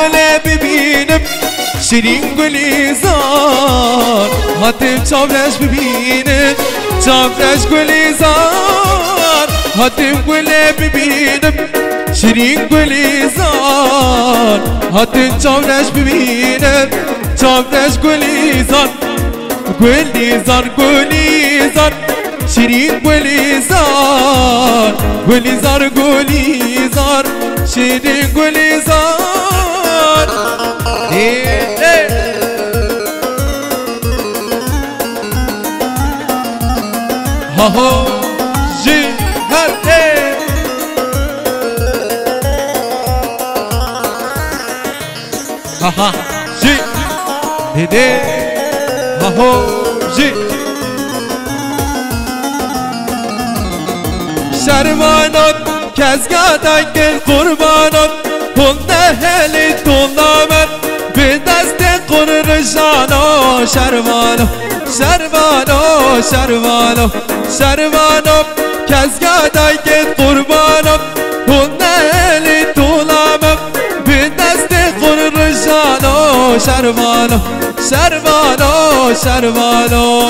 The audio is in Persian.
گله ببینم شیرین گلیزار هاتم چاورش ببینم چاورش گلیزار هاتم گله ببینم شیرین گلیزار هاتم چاورش ببینم چاورش گلیزار گلیزار گلیزار شیرین گلیزار گلیزار گلیزار شیرین گلیزار ها ها جی هر ها ها جی دیده ها ها جی شرمانات کزگادن گل قربانات کنده هلی تولامن به دست قرر جانا شرمانو شرمانو شرمانو شرمانو کزگادن گل قربانات کنده هلی تولامن به دست قرر جانا شرمانو شرمانو شرمانو